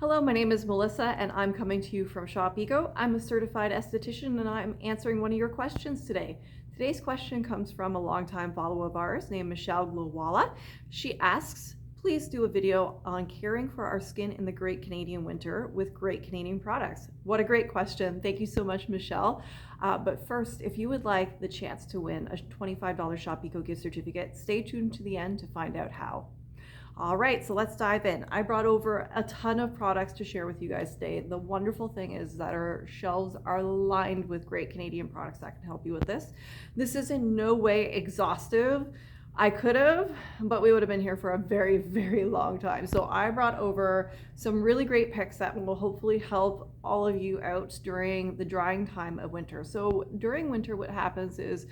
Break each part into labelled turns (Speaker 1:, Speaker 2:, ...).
Speaker 1: Hello, my name is Melissa and I'm coming to you from ShopEco. I'm a certified esthetician and I'm answering one of your questions today. Today's question comes from a longtime follower of ours named Amal Glove. She asks, please do a video on caring for our skin in the Great Canadian Winter with great Canadian products. What a great question. Thank you so much, Michelle. But first, if you would like the chance to win a $25 ShopEco gift certificate, stay tuned to the end to find out how. All right, so let's dive in. I brought over a ton of products to share with you guys today. The wonderful thing is that our shelves are lined with great Canadian products that can help you with this. This is in no way exhaustive. I could have, but we would have been here for a very, very long time. So I brought over some really great picks that will hopefully help all of you out during the drying time of winter. So during winter, what happens is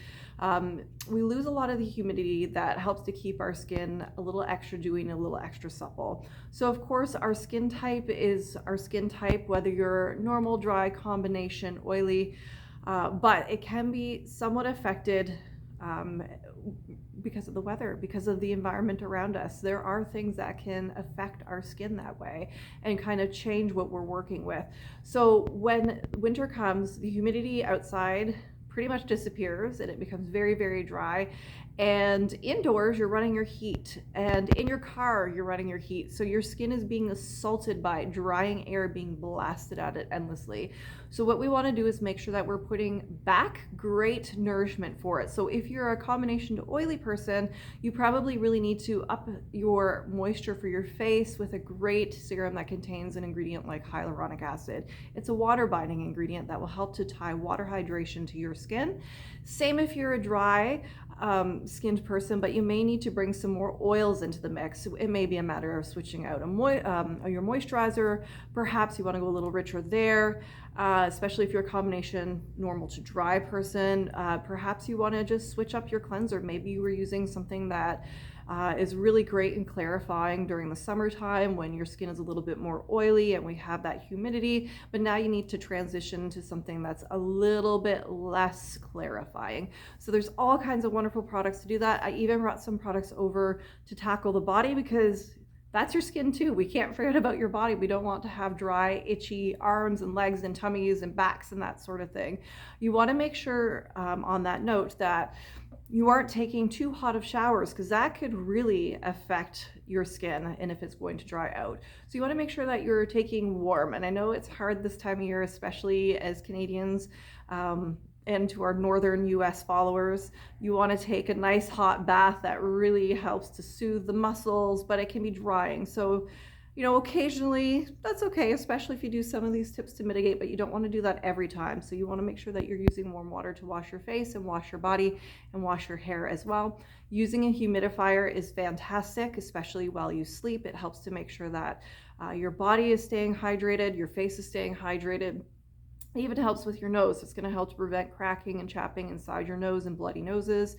Speaker 1: we lose a lot of the humidity that helps to keep our skin a little extra dewy and a little extra supple. So of course, our skin type is our skin type, whether you're normal, dry, combination, oily, but it can be somewhat affected because of the weather, because of the environment around us. There are things that can affect our skin that way and kind of change what we're working with. So when winter comes, the humidity outside pretty much disappears and it becomes very, very dry. And indoors, you're running your heat, and in your car, you're running your heat. So your skin is being assaulted by drying air being blasted at it endlessly. So what we want to do is make sure that we're putting back great nourishment for it. So if you're a combination to oily person, you probably really need to up your moisture for your face with a great serum that contains an ingredient like hyaluronic acid. It's a water binding ingredient that will help to tie water hydration to your skin. Same if you're a dry skinned person, but you may need to bring some more oils into the mix. It may be a matter of switching out your moisturizer. Perhaps you want to go a little richer there, especially if you're a combination normal to dry person. Perhaps you want to just switch up your cleanser. Maybe you were using something that is really great and clarifying during the summertime when your skin is a little bit more oily and we have that humidity, but now you need to transition to something that's a little bit less clarifying. So there's all kinds of wonderful products to do that. I even brought some products over to tackle the body because that's your skin too. We can't forget about your body. We don't want to have dry, itchy arms and legs and tummies and backs and that sort of thing. You want to make sure on that note that you aren't taking too hot of showers because that could really affect your skin and if it's going to dry out. So you want to make sure that you're taking warm. And I know it's hard this time of year, especially as Canadians and to our northern US followers. You want to take a nice hot bath that really helps to soothe the muscles, but it can be drying. So occasionally that's okay, especially if you do some of these tips to mitigate, but you don't want to do that every time. So you want to make sure that you're using warm water to wash your face and wash your body and wash your hair as well. Using a humidifier is fantastic, especially while you sleep. It helps to make sure that your body is staying hydrated, your face is staying hydrated. It even helps with your nose. It's going to help to prevent cracking and chapping inside your nose and bloody noses.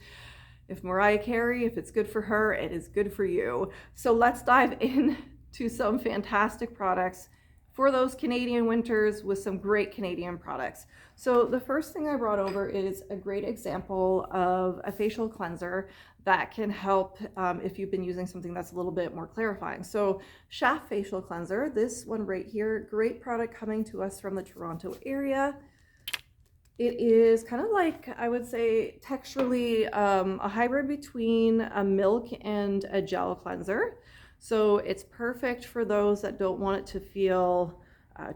Speaker 1: If Mariah Carey, if it's good for her, it is good for you. So let's dive in to some fantastic products for those Canadian winters with some great Canadian products. So the first thing I brought over is a great example of a facial cleanser that can help if you've been using something that's a little bit more clarifying. So Shaft Facial Cleanser, this one right here, great product coming to us from the Toronto area. It is kind of like, I would say, texturally a hybrid between a milk and a gel cleanser. So it's perfect for those that don't want it to feel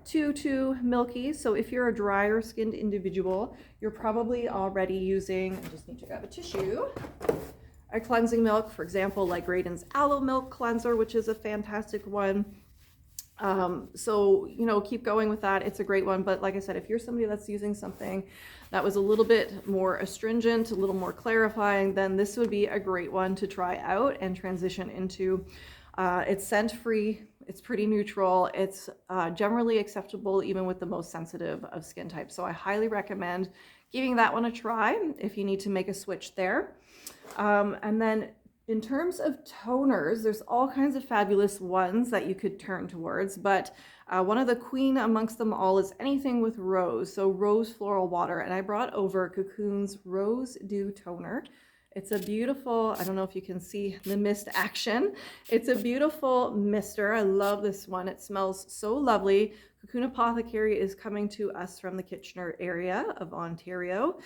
Speaker 1: too milky. So if you're a drier skinned individual, you're probably already using, I just need to grab a tissue, a cleansing milk, for example, like Graydon's Aloe Milk Cleanser, which is a fantastic one. So, keep going with that. It's a great one. But like I said, if you're somebody that's using something that was a little bit more astringent, a little more clarifying, then this would be a great one to try out and transition into. It's scent-free, it's pretty neutral, it's generally acceptable even with the most sensitive of skin types. So I highly recommend giving that one a try if you need to make a switch there. And then in terms of toners, there's all kinds of fabulous ones that you could turn towards, but one of the queen amongst them all is anything with rose, so rose floral water. And I brought over Cocoon's Rose Dew Toner. It's a beautiful, I don't know if you can see the mist action. It's a beautiful mister. I love this one. It smells so lovely. Cocoon Apothecary is coming to us from the Kitchener area of Ontario.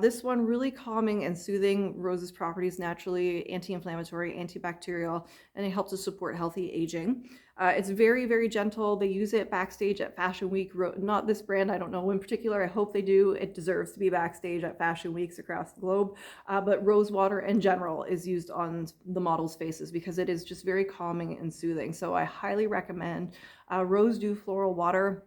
Speaker 1: This one really calming and soothing. Rose's properties naturally anti-inflammatory, antibacterial, and it helps to support healthy aging. It's very, very gentle. They use it backstage at Fashion Week. Not this brand, I don't know in particular. I hope they do. It deserves to be backstage at Fashion Weeks across the globe. But rose water in general is used on the models' faces because it is just very calming and soothing. So I highly recommend Rose Dew Floral Water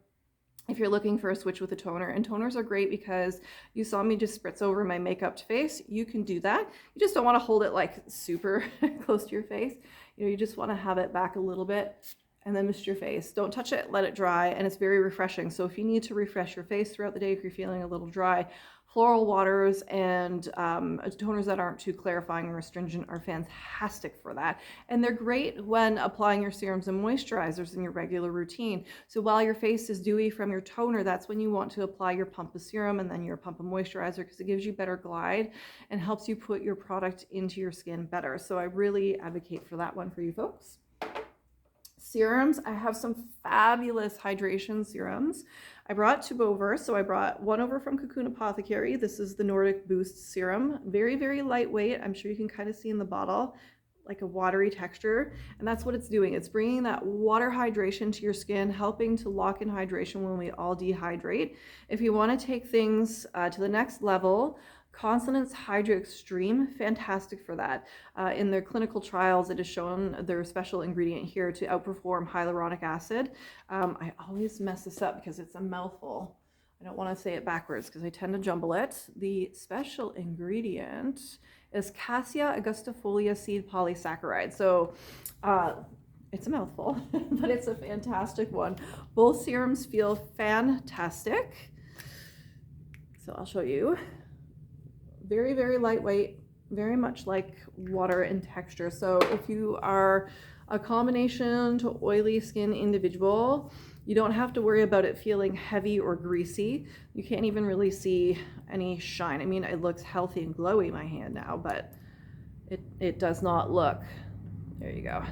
Speaker 1: if you're looking for a switch with a toner. And toners are great because you saw me just spritz over my makeup face. You can do that. You just don't want to hold it like super close to your face. You just want to have it back a little bit and then mist your face. Don't touch it, let it dry, and it's very refreshing. So if you need to refresh your face throughout the day, if you're feeling a little dry, floral waters and toners that aren't too clarifying or astringent are fantastic for that. And they're great when applying your serums and moisturizers in your regular routine. So while your face is dewy from your toner, that's when you want to apply your pump of serum and then your pump of moisturizer, because it gives you better glide and helps you put your product into your skin better. So I really advocate for that one for you folks. Serums, I have some fabulous hydration serums. I brought two over, so I brought one over from Cocoon Apothecary. This is the Nordic Boost Serum. Very, very lightweight. I'm sure you can kind of see in the bottle, like a watery texture. And that's what it's doing. It's bringing that water hydration to your skin, helping to lock in hydration when we all dehydrate. If you want to take things to the next level, Consonant's Hydra Extreme, fantastic for that. In their clinical trials, it has shown their special ingredient here to outperform hyaluronic acid. I always mess this up because it's a mouthful. I don't want to say it backwards because I tend to jumble it. The special ingredient is Cassia angustifolia seed polysaccharide. So it's a mouthful, but it's a fantastic one. Both serums feel fantastic. So I'll show you. Very, very lightweight, very much like water in texture. So if you are a combination to oily skin individual, you don't have to worry about it feeling heavy or greasy. You can't even really see any shine. I mean, it looks healthy and glowy, my hand now, but it does not look, there you go,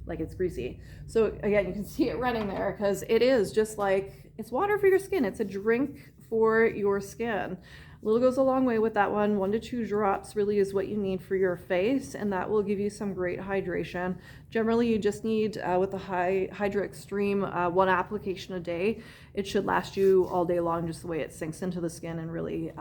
Speaker 1: like it's greasy. So again, you can see it running there because it is just like, it's water for your skin. It's a drink for your skin. A little goes a long way with that one. 1 to 2 drops really is what you need for your face, and that will give you some great hydration. Generally, you just need, with the Hydra Extreme, 1 application a day. It should last you all day long, just the way it sinks into the skin and really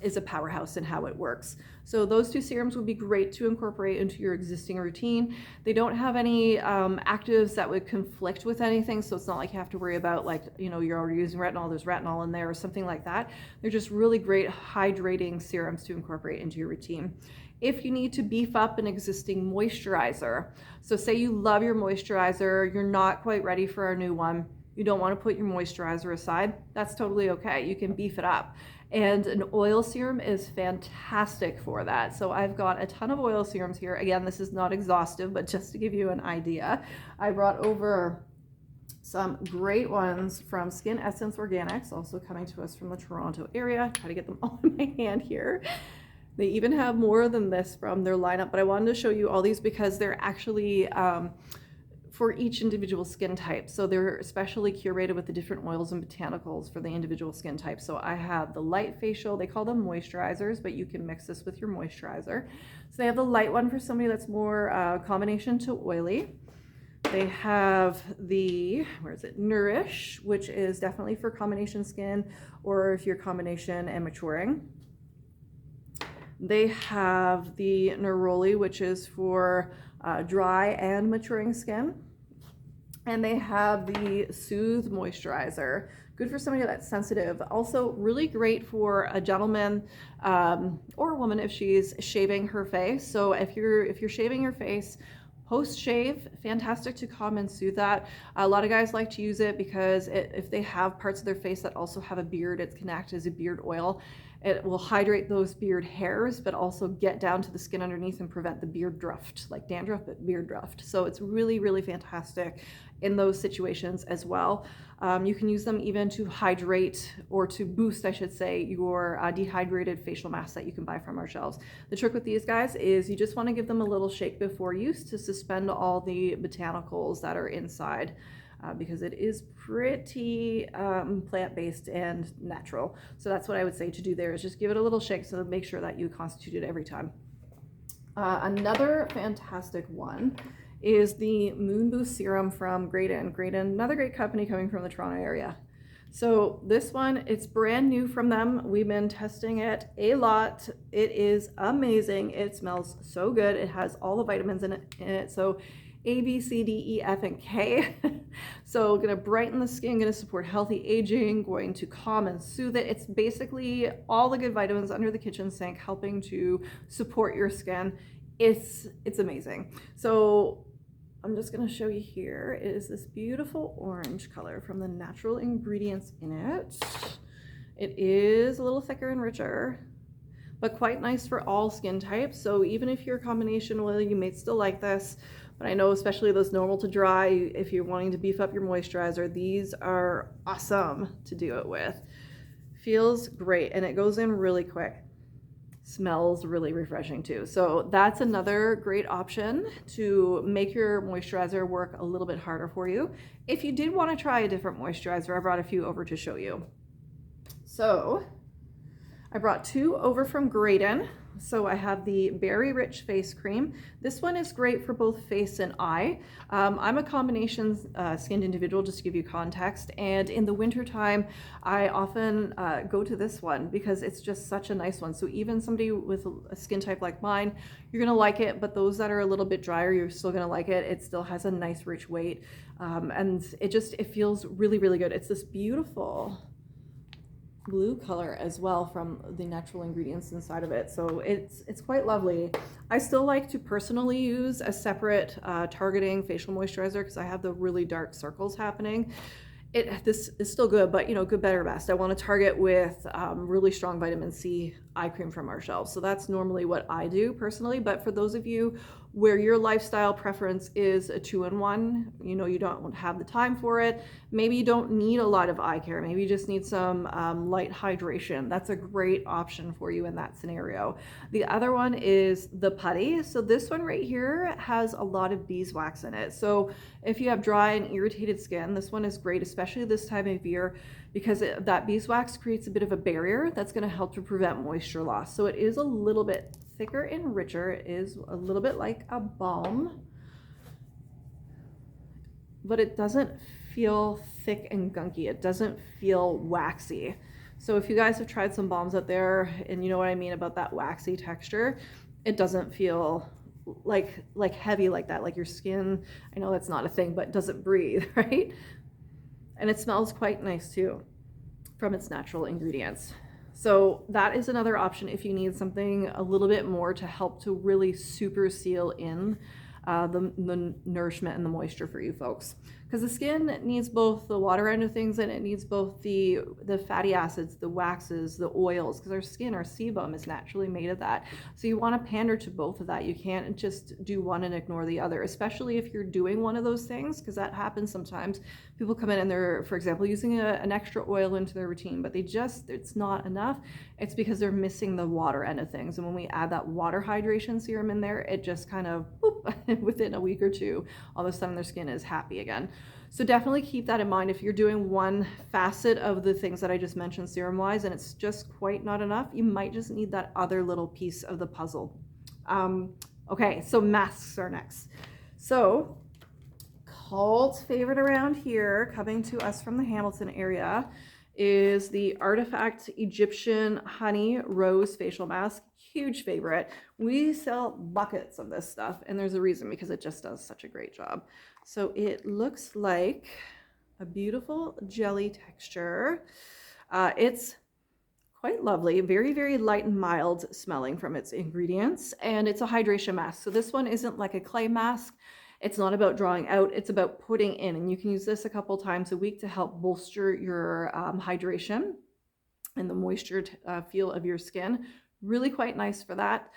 Speaker 1: is a powerhouse in how it works. So those 2 serums would be great to incorporate into your existing routine. They don't have any actives that would conflict with anything, so it's not like you have to worry about, like, you know, you're already using retinol, there's retinol in there or something like that. They're just really great hydrating serums to incorporate into your routine. If you need to beef up an existing moisturizer, so say you love your moisturizer, you're not quite ready for a new one, you don't want to put your moisturizer aside, that's totally okay. You can beef it up. And an oil serum is fantastic for that. So I've got a ton of oil serums here. Again, this is not exhaustive, but just to give you an idea, I brought over some great ones from Skin Essence Organics, also coming to us from the Toronto area. Try to get them all in my hand here. They even have more than this from their lineup, but I wanted to show you all these because they're actually for each individual skin type. So they're especially curated with the different oils and botanicals for the individual skin type. So I have the light facial, they call them moisturizers, but you can mix this with your moisturizer. So they have the light one for somebody that's more combination to oily. They have the, where is it, Nourish, which is definitely for combination skin, or if you're combination and maturing. They have the Neroli, which is for dry and maturing skin. And they have the Soothe Moisturizer, good for somebody that's sensitive. Also really great for a gentleman or a woman if she's shaving her face. So if you're shaving your face post-shave, fantastic to calm and soothe that. A lot of guys like to use it because if they have parts of their face that also have a beard, it can act as a beard oil. It will hydrate those beard hairs, but also get down to the skin underneath and prevent the beard druft, like dandruff, but beard druft. So it's really, really fantastic in those situations as well. You can use them even to hydrate, or to boost, I should say, your dehydrated facial mask that you can buy from our shelves. The trick with these guys is you just want to give them a little shake before use to suspend all the botanicals that are inside. Because it is pretty plant-based and natural. So that's what I would say to do there, is just give it a little shake, so make sure that you constitute it every time. Another fantastic one is the Moon Boost Serum from Graydon. Graydon, another great company coming from the Toronto area. So this one, it's brand new from them. We've been testing it a lot. It is amazing. It smells so good. It has all the vitamins in it. So A, B, C, D, E, F, and K. So gonna brighten the skin, gonna support healthy aging, going to calm and soothe it. It's basically all the good vitamins under the kitchen sink, helping to support your skin. It's amazing. So I'm just gonna show you here. It is this beautiful orange color from the natural ingredients in it. It is a little thicker and richer, but quite nice for all skin types. So even if you're a combination oil, you may still like this. But I know especially those normal to dry, if you're wanting to beef up your moisturizer, these are awesome to do it with. Feels great, and it goes in really quick. Smells really refreshing too. So that's another great option to make your moisturizer work a little bit harder for you. If you did want to try a different moisturizer, I brought a few over to show you. So I brought two over from Graydon. So I have the Berry Rich Face Cream. This one is great for both face and eye. I'm a combination skinned individual, just to give you context. And in the winter time, I often go to this one because it's just such a nice one. So even somebody with a skin type like mine, you're gonna like it, but those that are a little bit drier, you're still gonna like it. It still has a nice rich weight. And it feels really, really good. It's this beautiful blue color as well from the natural ingredients inside of it. So it's quite lovely. I still like to personally use a separate targeting facial moisturizer because I have the really dark circles happening. This is still good, but good, better, best. I want to target with really strong vitamin C eye cream from our shelves. So that's normally what I do personally. But for those of you where your lifestyle preference is a 2-in-1, you don't have the time for it, maybe you don't need a lot of eye care, maybe you just need some light hydration, that's a great option for you in that scenario. The other one is the Putty. So this one right here has a lot of beeswax in it. So if you have dry and irritated skin, this one is great, especially this time of year, because that beeswax creates a bit of a barrier that's going to help to prevent moisture loss. So it is a little bit thicker and richer. It is a little bit like a balm, but it doesn't feel thick and gunky. It doesn't feel waxy. So if you guys have tried some balms out there and you know what I mean about that waxy texture, it doesn't feel like heavy like that, like your skin, I know that's not a thing, but doesn't breathe, right? And it smells quite nice too from its natural ingredients. So that is another option if you need something a little bit more to help to really super seal in the nourishment and the moisture for you folks. Because the skin needs both the water end of things, and it needs both the fatty acids, the waxes, the oils, because our skin, our sebum is naturally made of that. So you want to pander to both of that. You can't just do one and ignore the other, especially if you're doing one of those things, because that happens sometimes. People come in and they're, for example, using an extra oil into their routine, but it's not enough. It's because they're missing the water end of things. And when we add that water hydration serum in there, it just kind of, boop, within a week or two, all of a sudden their skin is happy again. So definitely keep that in mind if you're doing one facet of the things that I just mentioned serum wise and it's just quite not enough. You might just need that other little piece of the puzzle. Okay, so masks are next. So cult favorite around here, coming to us from the Hamilton area, is the Artifact Egyptian Honey Rose Facial Mask. Huge favorite. We sell buckets of this stuff, and there's a reason, because it just does such a great job. So it looks like a beautiful jelly texture. It's quite lovely, very, very light and mild smelling from its ingredients, and it's a hydration mask. So this one isn't like a clay mask. It's not about drawing out, it's about putting in, and you can use this a couple times a week to help bolster your hydration. and the moisture feel of your skin. Really quite nice for that.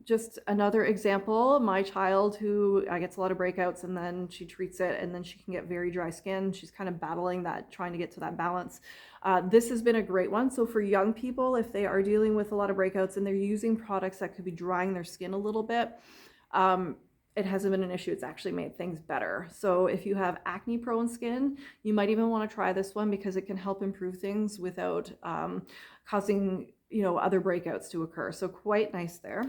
Speaker 1: Just another example, my child who gets a lot of breakouts and then she treats it and then she can get very dry skin. She's kind of battling that, trying to get to that balance. This has been a great one. So for young people, if they are dealing with a lot of breakouts and they're using products that could be drying their skin a little bit, it hasn't been an issue. It's actually made things better. So if you have acne prone skin, you might even want to try this one because it can help improve things without causing, you know, other breakouts to occur. So quite nice there.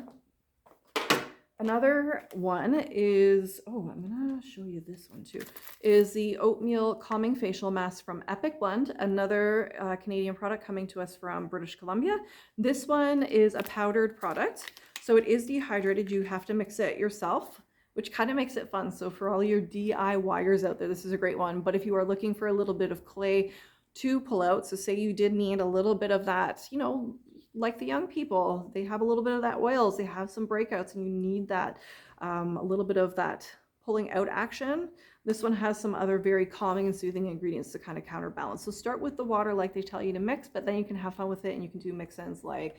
Speaker 1: Another one is, oh, I'm gonna show you this one too, is the Oatmeal Calming Facial Mask from Epic Blend, another Canadian product coming to us from British Columbia. This one is a powdered product. So it is dehydrated. You have to mix it yourself, which kind of makes it fun. So for all your DIYers out there, this is a great one. But if you are looking for a little bit of clay to pull out, so say you did need a little bit of that, you know, like the young people, they have a little bit of that oils, they have some breakouts, and you need that, a little bit of that pulling out action. This one has some other very calming and soothing ingredients to kind of counterbalance. So start with the water like they tell you to mix, but then you can have fun with it and you can do mix-ins like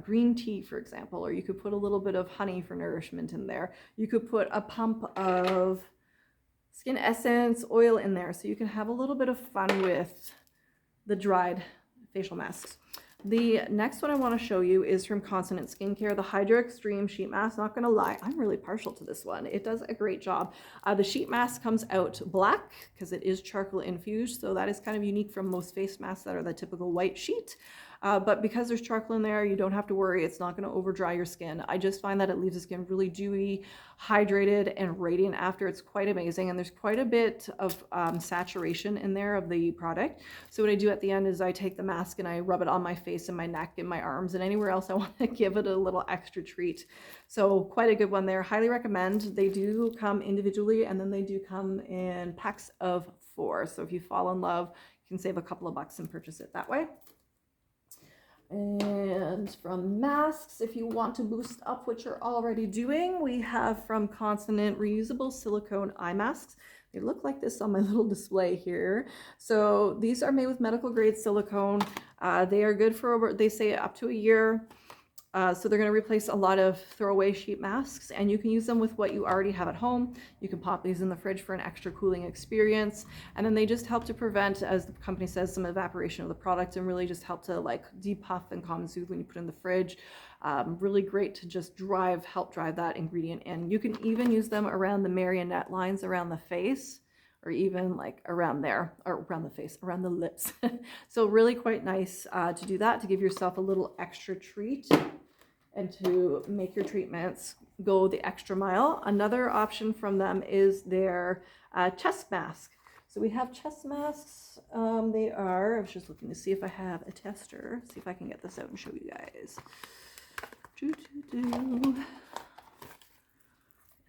Speaker 1: green tea, for example, or you could put a little bit of honey for nourishment in there. You could put a pump of skin essence, oil in there, so you can have a little bit of fun with the dried facial masks. The next one I want to show you is from Consonant Skincare, the Hydra Extreme Sheet Mask. Not going to lie, I'm really partial to this one. It does a great job. The sheet mask comes out black because it is charcoal infused, so that is kind of unique from most face masks that are the typical white sheet. But because there's charcoal in there, you don't have to worry. It's not going to over dry your skin. I just find that it leaves the skin really dewy, hydrated, and radiant after. It's quite amazing. And there's quite a bit of saturation in there of the product. So what I do at the end is I take the mask and I rub it on my face and my neck and my arms and anywhere else I want to give it a little extra treat. So quite a good one there. Highly recommend. They do come individually and then they do come in packs of 4. So if you fall in love, you can save a couple of bucks and purchase it that way. And from masks, if you want to boost up what you're already doing, we have from Consonant reusable silicone eye masks. They look like this on my little display here. So these are made with medical grade silicone. They are good for over, they say up to a year. So they're going to replace a lot of throwaway sheet masks, and you can use them with what you already have at home. You can pop these in the fridge for an extra cooling experience, and then they just help to prevent, as the company says, some evaporation of the product and really just help to like depuff and calm and soothe when you put it in the fridge. Really great to just help drive that ingredient in. You can even use them around the marionette lines around the face, or even like around there, or around the face, around the lips. So really quite nice to do that, to give yourself a little extra treat and to make your treatments go the extra mile. Another option from them is their chest mask. So we have chest masks. They are, I was just looking to see if I have a tester, see if I can get this out and show you guys.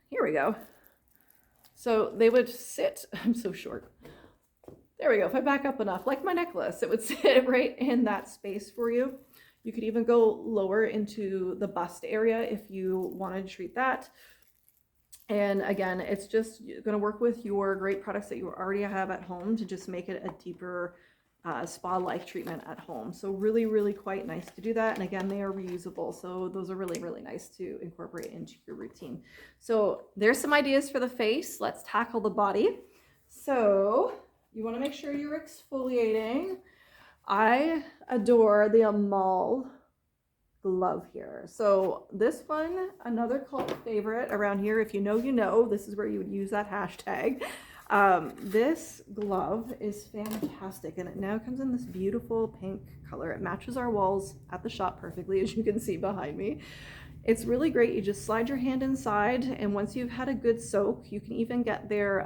Speaker 1: Here we go. So they would sit, I'm so short. There we go. If I back up enough, like my necklace, it would sit right in that space for you. You could even go lower into the bust area if you wanted to treat that. And again, it's just going to work with your great products that you already have at home to just make it a deeper spa-like treatment at home. So really, really quite nice to do that. And again, they are reusable. So those are really, really nice to incorporate into your routine. So there's some ideas for the face. Let's tackle the body. So you want to make sure you're exfoliating. I adore the Amal Glove here. So this one, another cult favorite around here. If you know, you know, this is where you would use that hashtag. This glove is fantastic, and it now comes in this beautiful pink color. It matches our walls at the shop perfectly, as you can see behind me. It's really great. You just slide your hand inside, and once you've had a good soak, you can even get their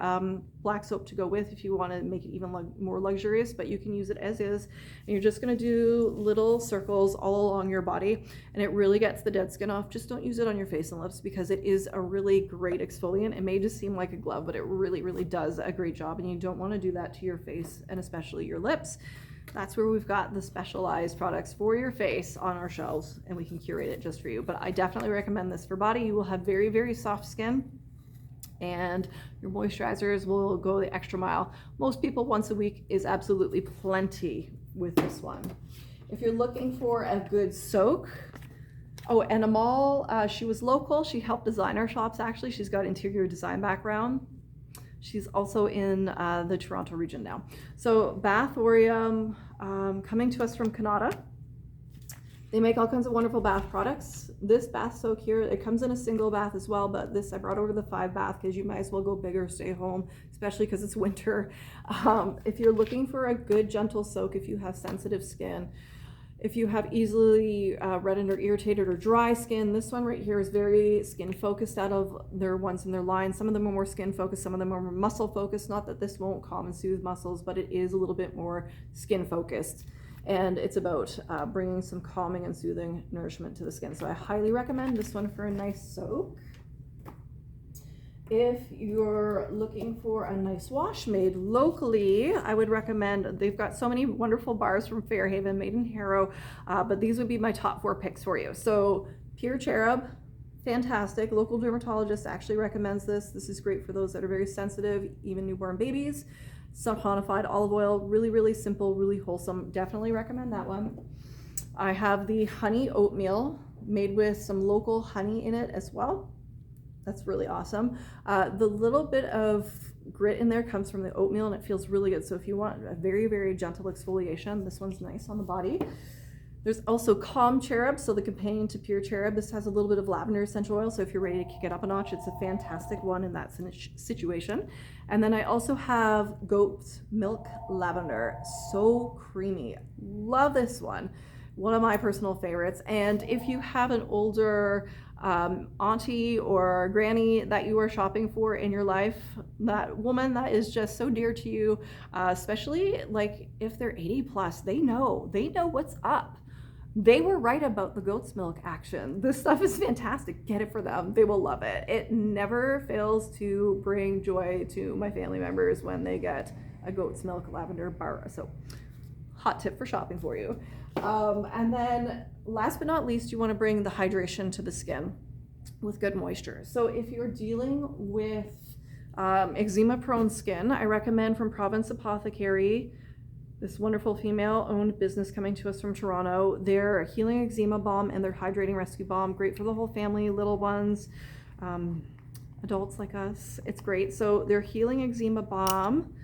Speaker 1: black soap to go with if you want to make it even more luxurious, but you can use it as is. And you're just going to do little circles all along your body, and it really gets the dead skin off. Just don't use it on your face and lips because it is a really great exfoliant. It may just seem like a glove, but it really, really does a great job, and you don't want to do that to your face and especially your lips. That's where we've got the specialized products for your face on our shelves, and we can curate it just for you. But I definitely recommend this for body. You will have very, very soft skin, and your moisturizers will go the extra mile. Most people once a week is absolutely plenty with this one. If you're looking for a good soak, oh, and Amal, she was local. She helped design our shops, actually. She's got interior design background. She's also in the Toronto region now. So Bathorium, coming to us from Canada. They make all kinds of wonderful bath products. This bath soak here, it comes in a single bath as well, but this I brought over the 5 bath because you might as well go big or stay home, especially because it's winter. If you're looking for a good gentle soak, if you have sensitive skin, if you have easily reddened or irritated or dry skin, this one right here is very skin focused out of their ones in their line. Some of them are more skin focused, some of them are more muscle focused. Not that this won't calm and soothe muscles, but it is a little bit more skin focused. And it's about bringing some calming and soothing nourishment to the skin. So I highly recommend this one for a nice soak. If you're looking for a nice wash made locally, I would recommend, they've got so many wonderful bars from Fairhaven, made in Harrow, but these would be my top 4 picks for you. So Pure Cherub, fantastic. Local dermatologist actually recommends this. This is great for those that are very sensitive, even newborn babies. Saponified olive oil, really, really simple, really wholesome. Definitely recommend that one. I have the honey oatmeal made with some local honey in it as well. That's really awesome. The little bit of grit in there comes from the oatmeal and it feels really good. So if you want a very, very gentle exfoliation, this one's nice on the body. There's also Calm Cherub, so the companion to Pure Cherub. This has a little bit of lavender essential oil, so if you're ready to kick it up a notch, it's a fantastic one in that situation. And then I also have Goat's Milk Lavender, so creamy. Love this one. One of my personal favorites. And if you have an older auntie or granny that you are shopping for in your life, that woman that is just so dear to you, especially like if they're 80 plus, they know what's up. They were right about the goat's milk action. This stuff is fantastic. Get it for them. They will love it. It never fails to bring joy to my family members when they get a goat's milk lavender bar. So hot tip for shopping for you. And then last but not least, you want to bring the hydration to the skin with good moisture. So if you're dealing with eczema prone skin, I recommend from Province Apothecary, this wonderful female-owned business coming to us from Toronto, their Healing Eczema Balm and their Hydrating Rescue Balm. Great for the whole family, little ones, adults like us. It's great. So their Healing Eczema Balm,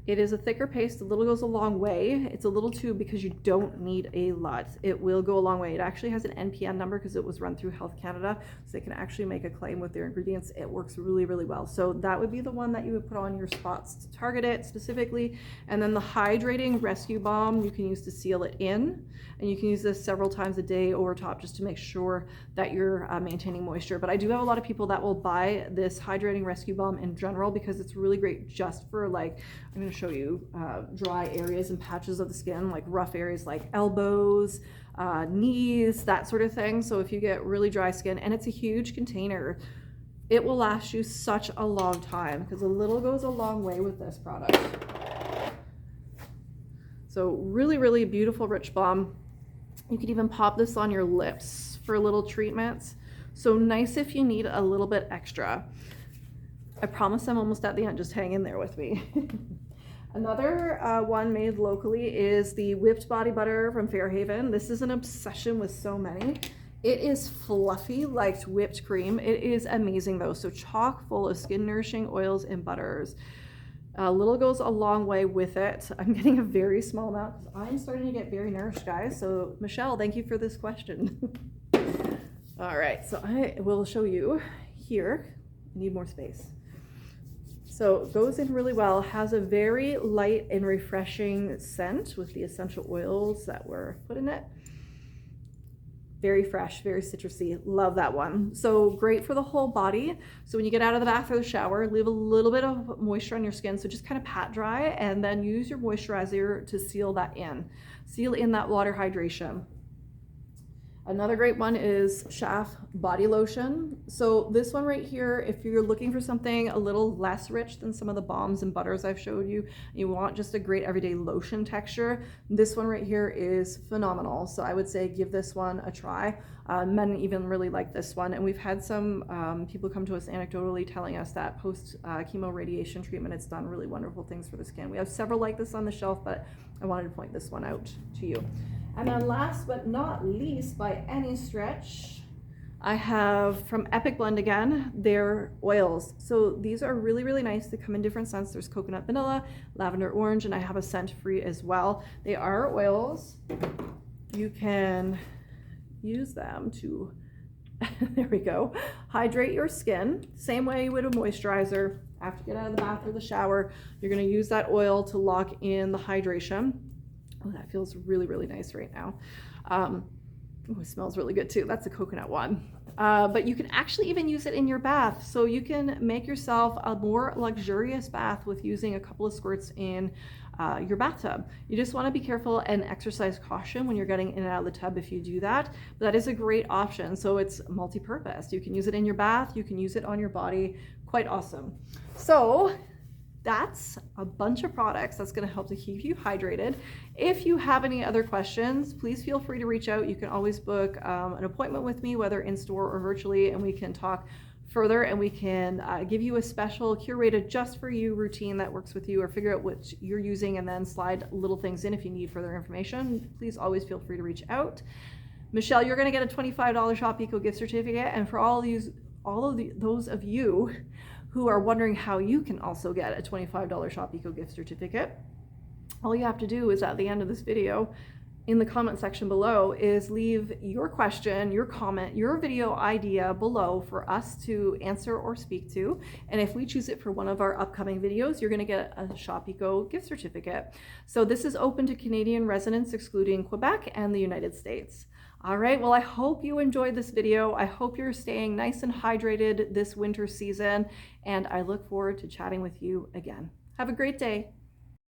Speaker 1: it is a thicker paste. A little goes a long way. It's a little tube because you don't need a lot. It will go a long way. It actually has an NPN number because it was run through Health Canada, so they can actually make a claim with their ingredients. It works really, really well. So that would be the one that you would put on your spots to target it specifically. And then the Hydrating Rescue Balm you can use to seal it in, and you can use this several times a day over top just to make sure that you're maintaining moisture. But I do have a lot of people that will buy this Hydrating Rescue Balm in general because it's really great just for, like, I'm going to show you dry areas and patches of the skin, like rough areas like elbows, knees, that sort of thing. So if you get really dry skin, and it's a huge container, it will last you such a long time because a little goes a long way with this product. So really, really beautiful, rich balm. You could even pop this on your lips for little treatments. So nice if you need a little bit extra. I promise I'm almost at the end, just hang in there with me. Another one made locally is the whipped body butter from Fairhaven. This is an obsession with so many. It is fluffy like whipped cream. It is amazing though. So chock full of skin nourishing oils and butters. A little goes a long way with it. I'm getting a very small amount because I'm starting to get very nourished, guys. So Michelle, thank you for this question. All right, so I will show you here. I need more space. So it goes in really well, has a very light and refreshing scent with the essential oils that were put in it. Very fresh, very citrusy. Love that one. So great for the whole body. So when you get out of the bath or the shower, leave a little bit of moisture on your skin. So just kind of pat dry and then use your moisturizer to seal that in. Seal in that water hydration. Another great one is Shaft Body Lotion. So this one right here, if you're looking for something a little less rich than some of the balms and butters I've showed you, you want just a great everyday lotion texture, this one right here is phenomenal. So I would say give this one a try. Men even really like this one. And we've had some people come to us anecdotally telling us that post chemo radiation treatment, it's done really wonderful things for the skin. We have several like this on the shelf, but I wanted to point this one out to you. And then last but not least, by any stretch, I have from Epic Blend again, their oils. So these are really, really nice. They come in different scents. There's coconut vanilla, lavender orange, and I have a scent free as well. They are oils. You can use them to, there we go, hydrate your skin. Same way you would a moisturizer. After you get out of the bath or the shower, you're gonna use that oil to lock in the hydration. Oh, that feels really, really nice right now. Oh, it smells really good too. That's a coconut one. But you can actually even use it in your bath. So you can make yourself a more luxurious bath with using a couple of squirts in your bathtub. You just want to be careful and exercise caution when you're getting in and out of the tub if you do that. But that is a great option. So it's multi-purpose. You can use it in your bath. You can use it on your body. Quite awesome. So that's a bunch of products that's going to help to keep you hydrated. If you have any other questions, please feel free to reach out. You can always book an appointment with me, whether in store or virtually, and we can talk further, and we can give you a special curated just for you routine that works with you, or figure out what you're using and then slide little things in if you need further information. Please always feel free to reach out. Michelle, you're going to get a $25 ShopEco gift certificate, and for those of you who are wondering how you can also get a $25 ShopEco gift certificate, all you have to do is at the end of this video, in the comment section below, is leave your question, your comment, your video idea below for us to answer or speak to. And if we choose it for one of our upcoming videos, you're gonna get a ShopEco gift certificate. So this is open to Canadian residents, excluding Quebec and the United States. All right, well, I hope you enjoyed this video. I hope you're staying nice and hydrated this winter season, and I look forward to chatting with you again. Have a great day.